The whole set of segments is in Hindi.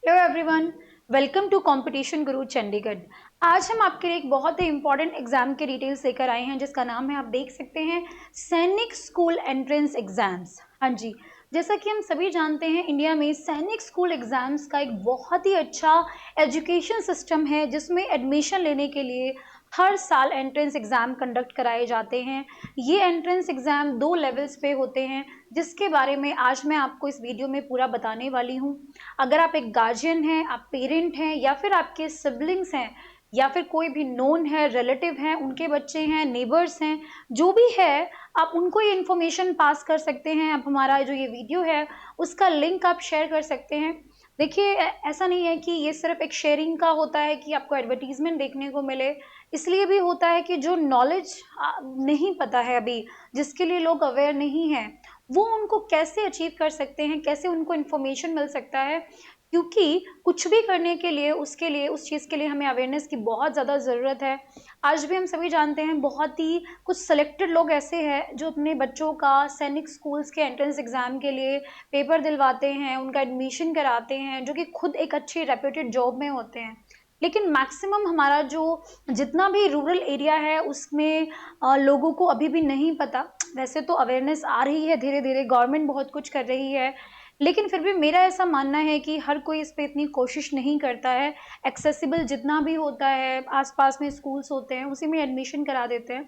Hello everyone, welcome to competition Guru Chandigarh. आज हम आपके लिए एक बहुत ही इंपॉर्टेंट एग्जाम के डिटेल्स लेकर आए हैं जिसका नाम है, आप देख सकते हैं, सैनिक स्कूल एंट्रेंस एग्जाम्स। हाँ जी, जैसा कि हम सभी जानते हैं, इंडिया में सैनिक स्कूल एग्जाम्स का एक बहुत ही अच्छा एजुकेशन सिस्टम है जिसमें एडमिशन लेने के लिए हर साल एंट्रेंस एग्जाम कंडक्ट कराए जाते हैं। ये एंट्रेंस एग्जाम 2 लेवल्स पे होते हैं जिसके बारे में आज मैं आपको इस वीडियो में पूरा बताने वाली हूँ। अगर आप एक गार्जियन हैं, आप पेरेंट हैं या फिर आपके सिबलिंग्स हैं या फिर कोई भी नोन है, रिलेटिव हैं, उनके बच्चे हैं, नेबर्स हैं, जो भी है, आप उनको ये इन्फॉर्मेशन पास कर सकते हैं। आप हमारा जो ये वीडियो है उसका लिंक आप शेयर कर सकते हैं। देखिए, ऐसा नहीं है कि ये सिर्फ एक शेयरिंग का होता है कि आपको एडवर्टीजमेंट देखने को मिले। इसलिए भी होता है कि जो नॉलेज नहीं पता है अभी, जिसके लिए लोग अवेयर नहीं हैं, वो उनको कैसे अचीव कर सकते हैं, कैसे उनको इन्फॉर्मेशन मिल सकता है। क्योंकि कुछ भी करने के लिए, उसके लिए, उस चीज़ के लिए हमें अवेयरनेस की बहुत ज़्यादा ज़रूरत है। आज भी हम सभी जानते हैं, बहुत ही कुछ सेलेक्टेड लोग ऐसे हैं जो अपने बच्चों का सैनिक स्कूल्स के एंट्रेंस एग्ज़ाम के लिए पेपर दिलवाते हैं, उनका एडमिशन कराते हैं, जो कि खुद एक अच्छी रेप्यूटेड जॉब में होते हैं। लेकिन मैक्सिमम हमारा जो जितना भी रूरल एरिया है उसमें लोगों को अभी भी नहीं पता। वैसे तो अवेयरनेस आ रही है धीरे-धीरे, गवर्नमेंट बहुत कुछ कर रही है, लेकिन फिर भी मेरा ऐसा मानना है कि हर कोई इस पे इतनी कोशिश नहीं करता है। एक्सेसिबल जितना भी होता है, आस-पास में स्कूल्स होते हैं, उसी में एडमिशन करा देते हैं।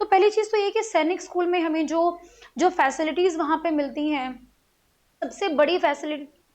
तो पहली चीज़ तो ये है कि सैनिक स्कूल में हमें जो जो फैसिलिटीज़ वहाँ पे मिलती हैं, सबसे बड़ी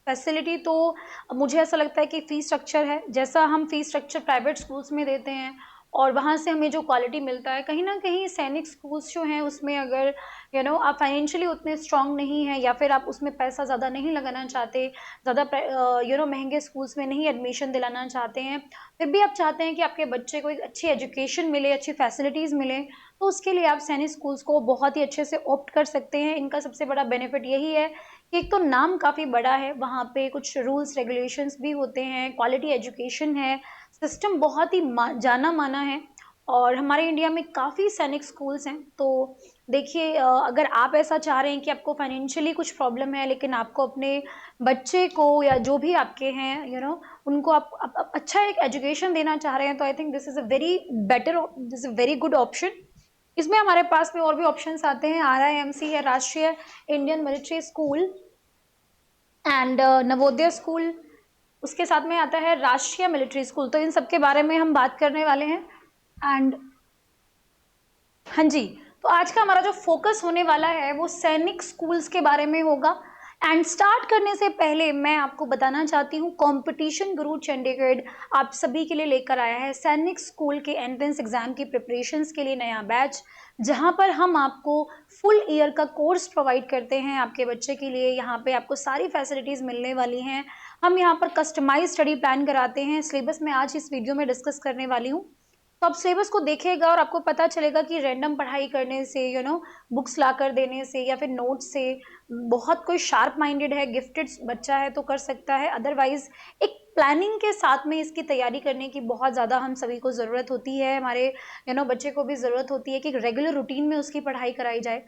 फैसिलिटी तो मुझे ऐसा लगता है कि फ़ीस स्ट्रक्चर है। जैसा हम फ़ीस स्ट्रक्चर प्राइवेट स्कूल्स में देते हैं और वहाँ से हमें जो क्वालिटी मिलता है, कहीं न कहीं सैनिक स्कूल्स जो हैं उसमें अगर आप फाइनेंशियली उतने स्ट्रॉन्ग नहीं हैं या फिर आप उसमें पैसा ज़्यादा नहीं लगाना चाहते, ज़्यादा महँगे स्कूल्स में नहीं एडमिशन दिलाना चाहते हैं, फिर भी आप चाहते हैं कि आपके बच्चे को एक अच्छी एजुकेशन मिले, अच्छी फैसिलिटीज़ मिलें, तो उसके लिए आप सैनिक स्कूल्स को बहुत ही अच्छे से ऑप्ट कर सकते हैं। इनका सबसे बड़ा बेनिफिट यही है कि एक तो नाम काफ़ी बड़ा है, वहाँ पे कुछ रूल्स रेगुलेशंस भी होते हैं, क्वालिटी एजुकेशन है, सिस्टम बहुत ही जाना-माना है और हमारे इंडिया में काफ़ी सैनिक स्कूल्स हैं। तो देखिए, अगर आप ऐसा चाह रहे हैं कि आपको फाइनेंशियली कुछ प्रॉब्लम है, लेकिन आपको अपने बच्चे को या जो भी आपके हैं, उनको आप अच्छा एक एजुकेशन देना चाह रहे हैं, तो I think this is a very good option. इसमें हमारे पास में और भी ऑप्शंस आते हैं। RIMC है, राष्ट्रीय Indian military school and Navodaya school, उसके साथ में आता है राष्ट्रीय मिलिट्री स्कूल। तो इन सब के बारे में हम बात करने वाले हैं। एंड हाँ जी, तो आज का हमारा जो फोकस होने वाला है वो सैनिक स्कूल्स के बारे में होगा। एंड स्टार्ट करने से पहले मैं आपको बताना चाहती हूँ, कंपटीशन गुरु चंडीगढ़ आप सभी के लिए लेकर आया है सैनिक स्कूल के एंट्रेंस एग्जाम की प्रिपरेशंस के लिए नया बैच, जहाँ पर हम आपको फुल ईयर का कोर्स प्रोवाइड करते हैं आपके बच्चे के लिए। यहाँ पे आपको सारी फैसिलिटीज़ मिलने वाली हैं। हम यहाँ पर कस्टमाइज स्टडी प्लान कराते हैं। सिलेबस मैं आज इस वीडियो में डिस्कस करने वाली हूँ, तो आप सिलेबस को देखिएगा और आपको पता चलेगा कि रैंडम पढ़ाई करने से, बुक्स लाकर देने से या फिर नोट्स से बहुत कोई शार्प माइंडेड है, गिफ्टेड बच्चा है तो कर सकता है। अदरवाइज एक प्लानिंग के साथ में इसकी तैयारी करने की बहुत ज़्यादा हम सभी को ज़रूरत होती है। हमारे बच्चे को भी ज़रूरत होती है कि एक रेगुलर रूटीन में उसकी पढ़ाई कराई जाए।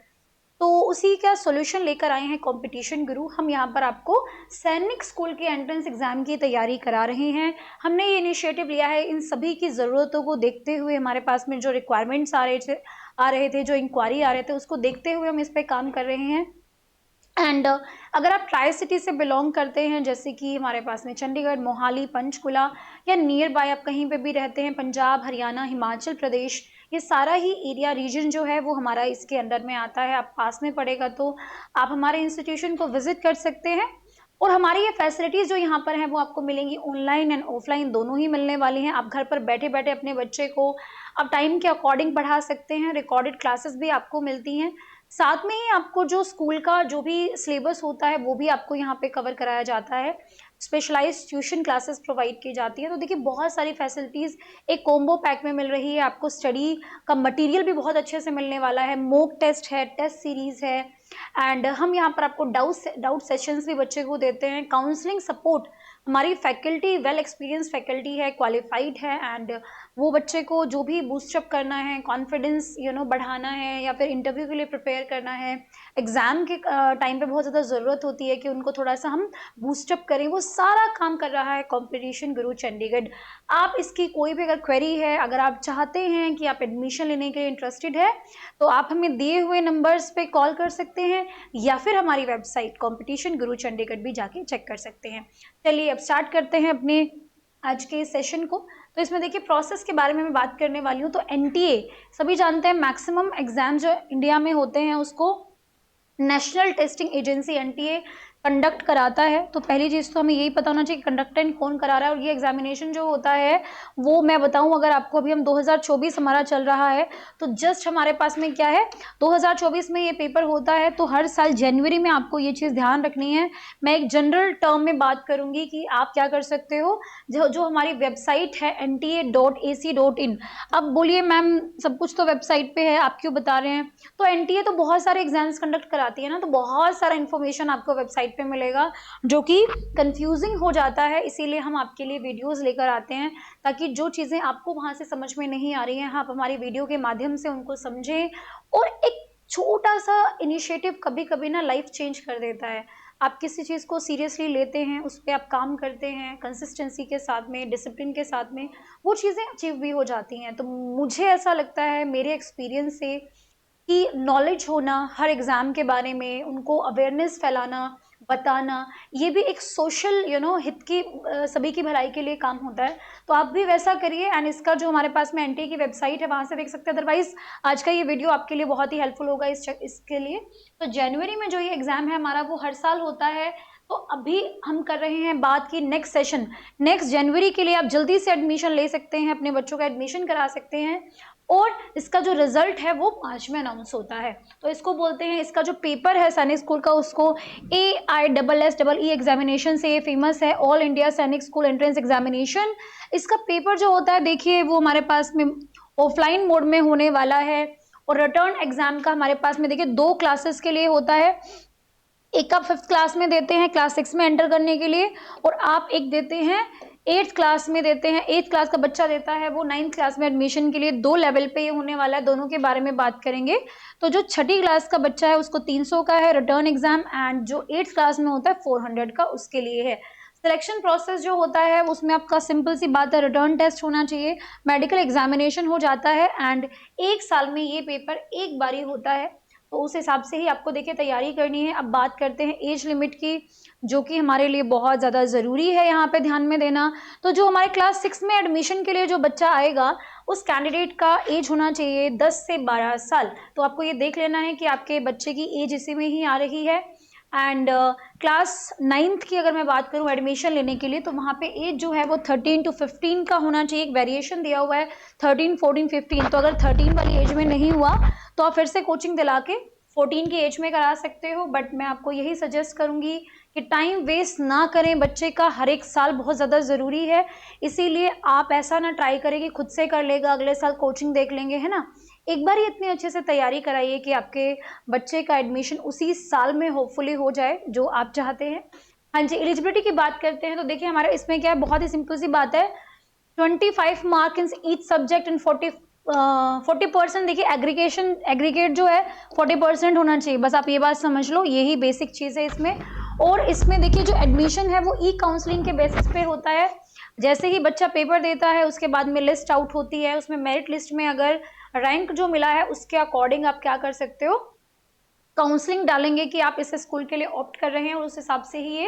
तो उसी का सॉल्यूशन लेकर आए हैं कंपटीशन गुरु। हम यहाँ पर आपको सैनिक स्कूल के एंट्रेंस एग्जाम की तैयारी करा रहे हैं। हमने ये इनिशिएटिव लिया है इन सभी की ज़रूरतों को देखते हुए, हमारे पास में जो रिक्वायरमेंट्स आ रहे थे, जो इंक्वायरी आ रहे थे, उसको देखते हुए हम इस पे काम कर रहे हैं। एंड अगर आप ट्राई सिटी से बिलोंग करते हैं, जैसे कि हमारे पास में चंडीगढ़, मोहाली, पंचकुला या नियर बाय आप कहीं पे भी रहते हैं, पंजाब, हरियाणा, हिमाचल प्रदेश, ये सारा ही एरिया रीजन जो है वो हमारा इसके अंडर में आता है। आप पास में पड़ेगा तो आप हमारे इंस्टीट्यूशन को विजिट कर सकते हैं। और हमारी ये फैसिलिटीज़ जो यहाँ पर हैं वो आपको मिलेंगी, ऑनलाइन एंड ऑफलाइन दोनों ही मिलने वाली हैं। आप घर पर बैठे बैठे अपने बच्चे को आप टाइम के अकॉर्डिंग पढ़ा सकते हैं। रिकॉर्डेड क्लासेस भी आपको मिलती हैं। साथ में ही आपको जो स्कूल का जो भी सिलेबस होता है वो भी आपको यहाँ पे कवर कराया जाता है। स्पेशलाइज्ड ट्यूशन क्लासेस प्रोवाइड की जाती है। तो देखिए, बहुत सारी फैसिलिटीज़ एक कॉम्बो पैक में मिल रही है। आपको स्टडी का मटेरियल भी बहुत अच्छे से मिलने वाला है, मॉक टेस्ट है, टेस्ट सीरीज़ है, एंड हम यहाँ पर आपको डाउट सेशंस भी बच्चे को देते हैं। काउंसलिंग सपोर्ट, हमारी फैकल्टी वेल एक्सपीरियंस फैकल्टी है, क्वालिफाइड है, एंड वो बच्चे को जो भी बूस्टअप करना है, कॉन्फिडेंस बढ़ाना है या फिर इंटरव्यू के लिए प्रिपेयर करना है, एग्ज़ाम के टाइम पे बहुत ज़्यादा ज़रूरत होती है कि उनको थोड़ा सा हम बूस्टअप करें, वो सारा काम कर रहा है कंपटीशन गुरु चंडीगढ़। आप इसकी कोई भी अगर क्वेरी है, अगर आप चाहते हैं कि आप एडमिशन लेने के लिए इंटरेस्टेड है, तो आप हमें दिए हुए नंबर्स पे कॉल कर सकते हैं या फिर हमारी वेबसाइट कंपटीशन गुरु चंडीगढ़ भी जाके चेक कर सकते हैं। चलिए अब स्टार्ट करते हैं अपने आज के सेशन को। तो इसमें देखिए प्रोसेस के बारे में मैं बात करने वाली हूँ। तो एनटीए सभी जानते हैं, मैक्सिमम एग्जाम जो इंडिया में होते हैं उसको national testing agency NTA conduct कराता है। तो पहली चीज़ तो हमें यही पता होना चाहिए कंडक्टेंट कौन करा रहा है। और ये एग्जामिनेशन जो होता है वो मैं बताऊं, अगर आपको अभी हम 2024 हमारा चल रहा है, तो जस्ट हमारे पास में क्या है 2024 में ये पेपर होता है। तो हर साल जनवरी में आपको ये चीज़ ध्यान रखनी है। मैं एक जनरल टर्म में बात करूंगी कि आप क्या कर सकते हो। जो हमारी वेबसाइट है nta.ac.in। अब बोलिए मैम सब कुछ तो वेबसाइट पे है, आप क्यों बता रहे हैं। तो एनटीए तो बहुत सारे एग्जाम्स कंडक्ट कराती है ना, तो बहुत सारा इन्फॉर्मेशन आपको वेबसाइट पे मिलेगा जो कि कंफ्यूजिंग हो जाता है। इसीलिए हम आपके लिए वीडियोस लेकर आते हैं ताकि जो चीज़ें आपको वहाँ से समझ में नहीं आ रही हैं, आप हमारी वीडियो के माध्यम से उनको समझें। और एक छोटा सा इनिशिएटिव कभी कभी ना लाइफ चेंज कर देता है। आप किसी चीज़ को सीरियसली लेते हैं, उस पर आप काम करते हैं कंसिस्टेंसी के साथ में, डिसिप्लिन के साथ में, वो चीज़ें अचीव भी हो जाती हैं। तो मुझे ऐसा लगता है मेरे एक्सपीरियंस से कि नॉलेज होना हर एग्ज़ाम के बारे में, उनको अवेयरनेस फैलाना, बताना, ये भी एक सोशल हित की सभी की भलाई के लिए काम होता है। तो आप भी वैसा करिए। एंड इसका जो हमारे पास में एनटीए की वेबसाइट है वहाँ से देख सकते हैं। अदरवाइज आज का ये वीडियो आपके लिए बहुत ही हेल्पफुल होगा इसके लिए। तो जनवरी में जो ये एग्ज़ाम है हमारा वो हर साल होता है। तो अभी हम कर रहे हैं बात की नेक्स्ट सेशन, नेक्स्ट जनवरी के लिए आप जल्दी से एडमिशन ले सकते हैं, अपने बच्चों का एडमिशन करा सकते हैं। और इसका जो रिजल्ट है वो 5 में अनाउंस होता है। तो इसको बोलते हैं, इसका जो पेपर है सैनिक स्कूल का उसको AISSEE एग्जामिनेशन से ये फेमस है, ऑल इंडिया सैनिक स्कूल एंट्रेंस एग्जामिनेशन। इसका पेपर जो होता है देखिए वो हमारे पास में ऑफलाइन मोड में होने वाला है। और रिटर्न एग्जाम का हमारे पास में देखिए 2 क्लासेस के लिए होता है। एक आप 5th क्लास में देते हैं क्लास 6 में एंटर करने के लिए, और आप एक देते हैं 8th क्लास में देते हैं। 8th क्लास का बच्चा देता है वो 9th क्लास में एडमिशन के लिए। 2 लेवल पे ये होने वाला है, दोनों के बारे में बात करेंगे। तो जो छठी क्लास का बच्चा है उसको 300 का है रिटर्न एग्जाम, एंड जो 8th क्लास में होता है 400 का उसके लिए है। सिलेक्शन प्रोसेस जो होता है उसमें आपका सिंपल सी बात है, रिटर्न टेस्ट होना चाहिए, मेडिकल एग्जामिनेशन हो जाता है, एंड 1 साल में ये पेपर एक बार ही होता है। तो उस हिसाब से ही आपको देखिए तैयारी करनी है। अब बात करते हैं एज लिमिट की, जो कि हमारे लिए बहुत ज़्यादा ज़रूरी है यहाँ पे ध्यान में देना। तो जो हमारे क्लास 6 में एडमिशन के लिए जो बच्चा आएगा उस कैंडिडेट का एज होना चाहिए 10 से 12 साल। तो आपको ये देख लेना है कि आपके बच्चे की एज इसी में ही आ रही है। एंड क्लास 9th की अगर मैं बात करूं एडमिशन लेने के लिए, तो वहाँ पे एज जो है वो 13 to 15 का होना चाहिए। एक वेरिएशन दिया हुआ है 13, 14, 15। तो अगर 13 वाली एज में नहीं हुआ तो आप फिर से कोचिंग दिला के 14 की एज में करा सकते हो। बट मैं आपको यही सजेस्ट करूंगी कि टाइम वेस्ट ना करें, बच्चे का हर एक साल बहुत ज़्यादा ज़रूरी है। इसीलिए आप ऐसा ना ट्राई करें कि खुद से कर लेगा अगले साल कोचिंग देख लेंगे, है ना। एक बार ही इतने अच्छे से तैयारी कराइए कि आपके बच्चे का एडमिशन उसी साल में होपफुली हो जाए जो आप चाहते हैं। हाँ जी, एलिजिबिलिटी की बात करते हैं तो देखिए हमारे इसमें क्या है, बहुत ही सिंपल सी बात है। 25 mark in each subject and 40% देखिए एग्रीगेट जो है 40% होना चाहिए। बस आप ये बात समझ लो, यही बेसिक चीज़ है इसमें। और इसमें देखिए जो एडमिशन है वो काउंसलिंग के बेसिस पे होता है। जैसे ही बच्चा पेपर देता है उसके बाद में लिस्ट आउट होती है, उसमें मेरिट लिस्ट में अगर रैंक जो मिला है उसके अकॉर्डिंग आप क्या कर सकते हो, काउंसलिंग डालेंगे कि आप इस स्कूल के लिए ऑप्ट कर रहे हैं, और उस हिसाब से ही ये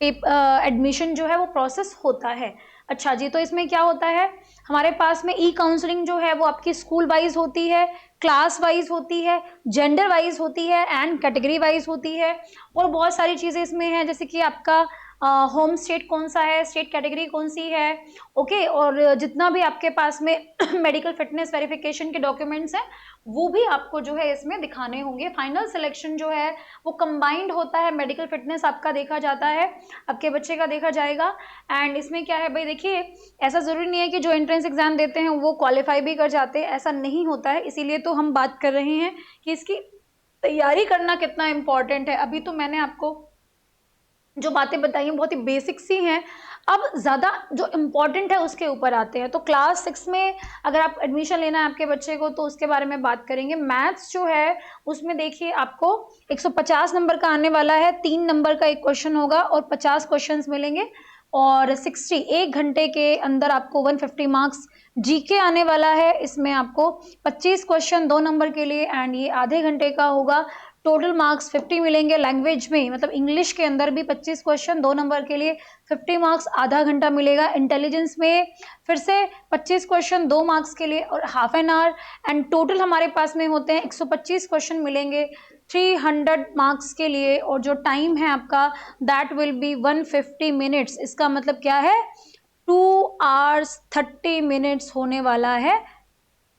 एडमिशन जो है वो प्रोसेस होता है। अच्छा जी, तो इसमें क्या होता है हमारे पास में काउंसलिंग जो है वो आपकी स्कूल वाइज होती है, क्लास वाइज होती है, जेंडर वाइज होती है, एंड कैटेगरी वाइज होती है। और बहुत सारी चीज़ें इसमें हैं, जैसे कि आपका होम स्टेट कौन सा है, स्टेट कैटेगरी कौन सी है, ओके। और जितना भी आपके पास में मेडिकल फिटनेस वेरिफिकेशन के डॉक्यूमेंट्स हैं वो भी आपको जो है इसमें दिखाने होंगे। फाइनल सिलेक्शन जो है वो कंबाइंड होता है, मेडिकल फिटनेस आपका देखा जाता है, आपके बच्चे का देखा जाएगा। एंड इसमें क्या है भाई, देखिए ऐसा ज़रूरी नहीं है कि जो एंट्रेंस एग्जाम देते हैं वो क्वालिफाई भी कर जाते हैं, ऐसा नहीं होता है। इसीलिए तो हम बात कर रहे हैं कि इसकी तैयारी करना कितना इम्पोर्टेंट है। अभी तो मैंने आपको जो बातें बताई हैं बहुत ही बेसिक सी हैं। अब ज़्यादा जो इम्पोर्टेंट है उसके ऊपर आते हैं। तो क्लास 6 में अगर आप एडमिशन लेना है आपके बच्चे को, तो उसके बारे में बात करेंगे। मैथ्स जो है उसमें देखिए आपको 150 नंबर का आने वाला है, 3 नंबर का एक क्वेश्चन होगा और 50 क्वेश्चंस मिलेंगे, और 60 1 घंटे के अंदर आपको 150 मार्क्स। जीके आने वाला है, इसमें आपको 25 क्वेश्चन 2 नंबर के लिए एंड ये आधे घंटे का होगा। टोटल मार्क्स 50 मिलेंगे। लैंग्वेज में मतलब इंग्लिश के अंदर भी 25 क्वेश्चन 2 नंबर के लिए 50 मार्क्स, आधा घंटा मिलेगा। इंटेलिजेंस में फिर से 25 क्वेश्चन 2 मार्क्स के लिए और half an hour, and total हमारे पास में होते हैं 125 क्वेश्चन मिलेंगे 300 मार्क्स के लिए, और जो टाइम है आपका दैट विल बी 150 मिनट्स। इसका मतलब क्या है, 2 आवर्स 30 मिनट्स होने वाला है।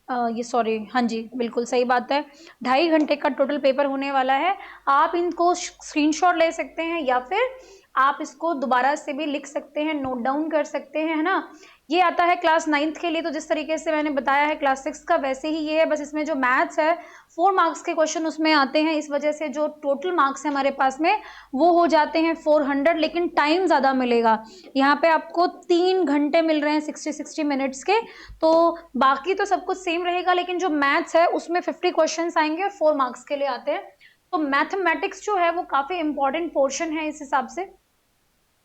ये सॉरी, हाँ जी बिल्कुल सही बात है, 2.5 घंटे का टोटल पेपर होने वाला है। आप इनको स्क्रीनशॉट ले सकते हैं या फिर आप इसको दोबारा से भी लिख सकते हैं, नोट डाउन कर सकते हैं, है ना। ये आता है क्लास 9th के लिए। तो जिस तरीके से मैंने बताया है क्लास 6 का, वैसे ही ये है, बस इसमें जो मैथ्स है 4 मार्क्स के क्वेश्चन उसमें आते हैं, इस वजह से जो टोटल मार्क्स है हमारे पास में वो हो जाते हैं 400, लेकिन टाइम ज़्यादा मिलेगा। यहाँ पे आपको 3 घंटे मिल रहे हैं 60 मिनट्स के। तो बाकी तो सब कुछ सेम रहेगा, लेकिन जो मैथ्स है उसमें 50 क्वेश्चंस आएंगे और 4 मार्क्स के लिए आते हैं। तो मैथमेटिक्स जो है वो काफ़ी इंपॉर्टेंट पोर्शन है इस हिसाब से।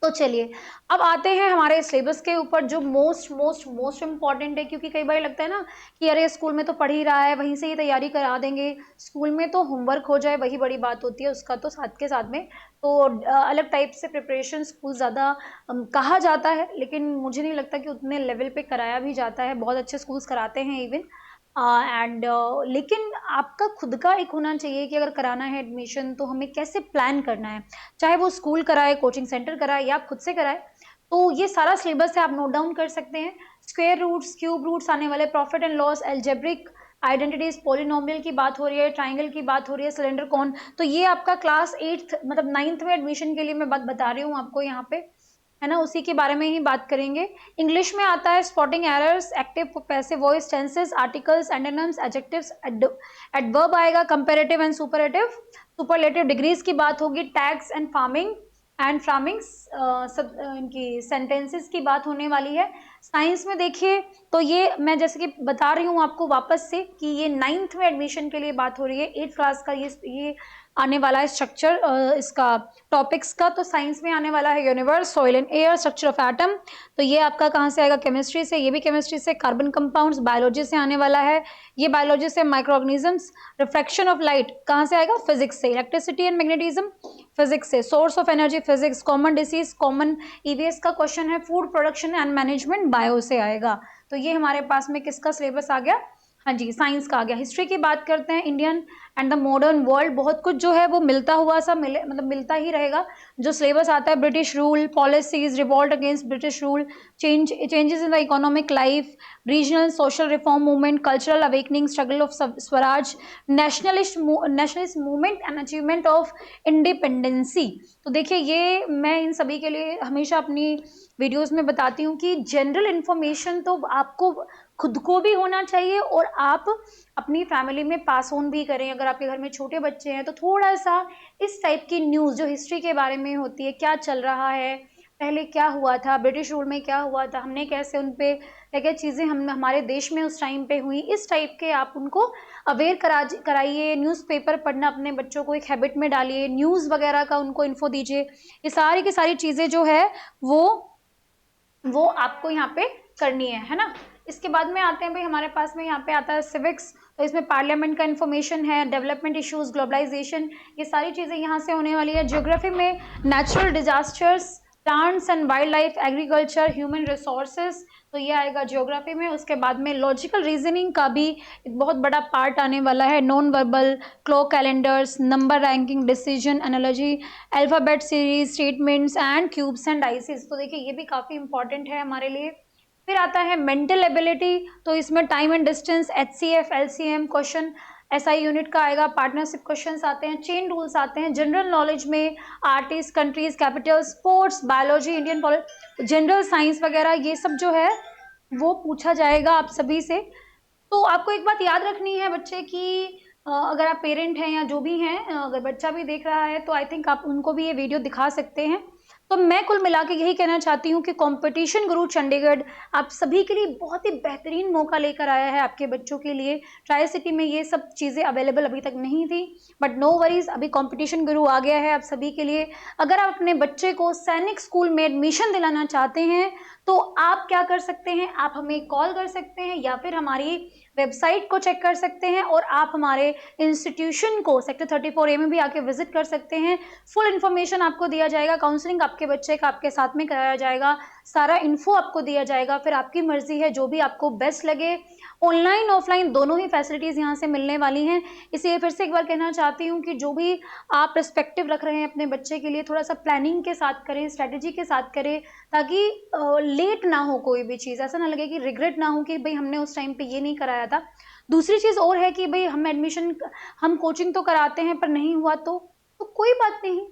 तो चलिए अब आते हैं हमारे सिलेबस के ऊपर, जो मोस्ट मोस्ट मोस्ट इम्पॉर्टेंट है, क्योंकि कई बार लगता है ना कि अरे स्कूल में तो पढ़ ही रहा है, वहीं से ही तैयारी करा देंगे, स्कूल में तो होमवर्क हो जाए वही बड़ी बात होती है, उसका तो साथ के साथ में तो अलग टाइप से प्रिपरेशन स्कूल ज़्यादा कहा जाता है, लेकिन मुझे नहीं लगता कि उतने लेवल पे कराया भी जाता है। बहुत अच्छे स्कूल्स कराते हैं इवन, एंड लेकिन आपका खुद का एक होना चाहिए कि अगर कराना है एडमिशन तो हमें कैसे प्लान करना है, चाहे वो स्कूल कराए, कोचिंग सेंटर कराए या खुद से कराए। तो ये सारा सिलेबस है, आप नोट डाउन कर सकते हैं। स्क्वायर रूट्स, क्यूब रूट्स आने वाले, profit and loss, algebraic identities, polynomial की बात हो रही है, ट्राइंगल की बात हो रही है, सिलेंडर कौन। तो ये आपका क्लास 8th मतलब 9th में एडमिशन के लिए मैं बात बता रही हूँ आपको यहाँ पे, है ना, उसी के बारे में ही बात करेंगे। इंग्लिश में आता है spotting errors, active passive voice, tenses, articles, antonyms, adjectives, adverb आएगा, comparative and superlative, superlative degrees की बात होगी, tags and forming and formings, सब इनकी सेंटेंसेस की बात होने वाली है। साइंस में देखिए तो ये मैं जैसे कि बता रही हूँ आपको वापस से कि ये 9th में एडमिशन के लिए बात हो रही है, 8th क्लास का ये आने वाला है स्ट्रक्चर इसका टॉपिक्स का। तो साइंस में आने वाला है universe, soil and air, structure of atom, तो ये आपका कहाँ से आएगा, केमिस्ट्री से, ये भी केमिस्ट्री से। कार्बन कंपाउंड्स बायोलॉजी से आने वाला है, ये बायोलॉजी से। Micro organisms, refraction of light कहाँ से आएगा, फिजिक्स से। इलेक्ट्रिसिटी एंड मैग्नेटिज्म, फिजिक्स से। Source of energy, physics. Common disease, common EVS का क्वेश्चन है। Food production and management, bio से आएगा। तो ये हमारे पास में किसका सिलेबस आ गया, हाँ जी साइंस का आ गया। हिस्ट्री की बात करते हैं, Indian and the modern world, बहुत कुछ जो है वो मिलता हुआ सा मतलब मिलता ही रहेगा। जो सिलेबस आता है, British rule, policies, revolt against British rule, changes in the economic life, regional social reform movement, cultural awakening, struggle of Swaraj, nationalist movement and achievement of independency. तो देखिए ये मैं इन सभी के लिए हमेशा अपनी वीडियोस में बताती हूँ कि जनरल इन्फॉर्मेशन तो आपको खुद को भी होना चाहिए और आप अपनी फैमिली में पास ऑन भी करें। अगर आपके घर में छोटे बच्चे हैं तो थोड़ा सा इस टाइप की न्यूज़ जो हिस्ट्री के बारे में होती है, क्या चल रहा है, पहले क्या हुआ था, ब्रिटिश रूल में क्या हुआ था, हमने कैसे उन पे क्या क्या चीज़ें हम हमारे देश में उस टाइम पे हुई, इस टाइप के आप उनको अवेयर कराइए। न्यूज़पेपर पढ़ना अपने बच्चों को एक हैबिट में डालिए, न्यूज़ वगैरह का उनको इन्फो दीजिए। ये सारी की सारी चीज़ें जो है वो आपको यहाँ पे करनी है ना। इसके बाद में आते हैं भाई हमारे पास में यहाँ पे आता है सिविक्स, तो इसमें पार्लियामेंट का इन्फॉर्मेशन है, डेवलपमेंट इश्यूज, ग्लोबलाइजेशन, ये सारी चीज़ें यहाँ से होने वाली है। ज्योग्राफी में natural disasters, plants and wild life, agriculture, human resources, तो ये आएगा ज्योग्राफी में। उसके बाद में लॉजिकल रीजनिंग का भी एक बहुत बड़ा पार्ट आने वाला है, non verbal, clock calendars, number ranking, decision analogy, alphabet series, statements and cubes and dices. तो देखिए ये भी काफ़ी इंपॉर्टेंट है हमारे लिए। फिर आता है मेंटल एबिलिटी, तो इसमें time and distance, HCF, LCM question, SI unit का आएगा, पार्टनरशिप क्वेश्चंस आते हैं, चेन रूल्स आते हैं, जनरल नॉलेज में artist, countries, capital, sports, biology, Indian politics, general science वगैरह, ये सब जो है वो पूछा जाएगा आप सभी से। तो आपको एक बात याद रखनी है बच्चे की, अगर आप पेरेंट हैं या जो भी हैं, अगर बच्चा भी देख रहा है तो आई थिंक आप उनको भी ये वीडियो दिखा सकते हैं तो मैं कुल मिला के यही कहना चाहती हूँ कि कंपटीशन गुरु चंडीगढ़ आप सभी के लिए बहुत ही बेहतरीन मौका लेकर आया है आपके बच्चों के लिए। ट्राई सिटी में ये सब चीज़ें अवेलेबल अभी तक नहीं थी, बट नो वरीज, अभी कंपटीशन गुरु आ गया है आप सभी के लिए। अगर आप अपने बच्चे को सैनिक स्कूल में एडमिशन दिलाना चाहते हैं तो आप क्या कर सकते हैं, आप हमें कॉल कर सकते हैं या फिर हमारी वेबसाइट को चेक कर सकते हैं और आप हमारे इंस्टीट्यूशन को सेक्टर 34A में भी आके विजिट कर सकते हैं। फुल इन्फॉर्मेशन आपको दिया जाएगा, काउंसलिंग आपके बच्चे का आपके साथ में कराया जाएगा, सारा इन्फो आपको दिया जाएगा, फिर आपकी मर्जी है जो भी आपको बेस्ट लगे। ऑनलाइन ऑफलाइन दोनों ही फैसिलिटीज़ यहाँ से मिलने वाली हैं। इसलिए फिर से एक बार कहना चाहती हूँ कि जो भी आप पर्सपेक्टिव रख रहे हैं अपने बच्चे के लिए, थोड़ा सा प्लानिंग के साथ करें, स्ट्रेटेजी के साथ करें, ताकि लेट ना हो कोई भी चीज़, ऐसा ना लगे कि रिग्रेट ना हो कि भाई हमने उस टाइम पे ये नहीं कराया था। दूसरी चीज़ और है कि भाई हम कोचिंग तो कराते हैं पर नहीं हुआ तो कोई बात नहीं।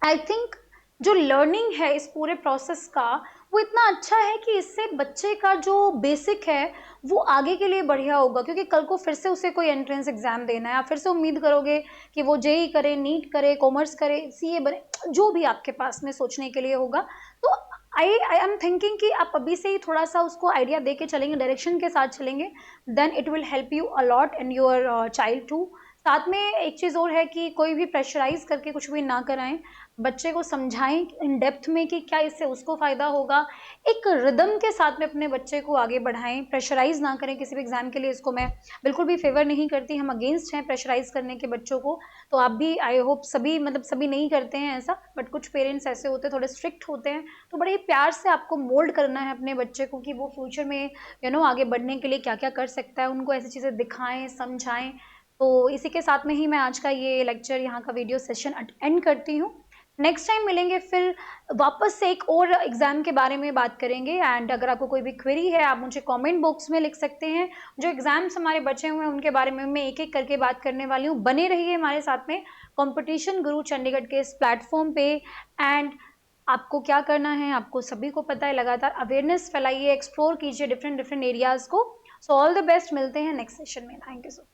आई थिंक जो लर्निंग है इस पूरे प्रोसेस का वो इतना अच्छा है कि इससे बच्चे का जो बेसिक है वो आगे के लिए बढ़िया होगा, क्योंकि कल को फिर से उसे कोई एंट्रेंस एग्जाम देना है, आप फिर से उम्मीद करोगे कि वो जेई करे, नीट करे, कॉमर्स करे, सीए बने, जो भी आपके पास में सोचने के लिए होगा। तो आई एम थिंकिंग कि आप अभी से ही थोड़ा सा उसको आइडिया दे के चलेंगे, डायरेक्शन के साथ चलेंगे, then it will help you a lot and your child too. साथ में एक चीज़ और है कि कोई भी प्रेशराइज करके कुछ भी ना कराएं, बच्चे को समझाएं इन डेप्थ में कि क्या इससे उसको फ़ायदा होगा। एक रिदम के साथ में अपने बच्चे को आगे बढ़ाएं, प्रेशराइज ना करें किसी भी एग्जाम के लिए। इसको मैं बिल्कुल भी फेवर नहीं करती, हम अगेंस्ट हैं प्रेशराइज करने के बच्चों को। तो आप भी, आई होप सभी, मतलब सभी नहीं करते हैं ऐसा, बट कुछ पेरेंट्स ऐसे होते हैं, थोड़े स्ट्रिक्ट होते हैं। तो बड़े ही प्यार से आपको मोल्ड करना है अपने बच्चे को कि वो फ्यूचर में आगे बढ़ने के लिए क्या क्या कर सकता है, उनको ऐसी चीज़ें दिखाएं, समझाएं। तो इसी के साथ में ही मैं आज का ये लेक्चर, यहाँ का वीडियो सेशन एंड करती हूँ। नेक्स्ट टाइम मिलेंगे, फिर वापस से एक और एग्जाम के बारे में बात करेंगे। एंड अगर आपको कोई भी क्वेरी है आप मुझे कमेंट बॉक्स में लिख सकते हैं। जो एग्जाम्स हमारे बचे हुए हैं उनके बारे में मैं एक एक करके बात करने वाली हूँ। बने रहिए हमारे साथ में कंपटीशन गुरु चंडीगढ़ के इस प्लेटफॉर्म पे। एंड आपको क्या करना है, आपको सभी को पता है, लगातार अवेयरनेस फैलाइए, एक्सप्लोर कीजिए डिफरेंट एरियाज को। सो ऑल द बेस्ट, मिलते हैं नेक्स्ट सेशन में। Thank you so much.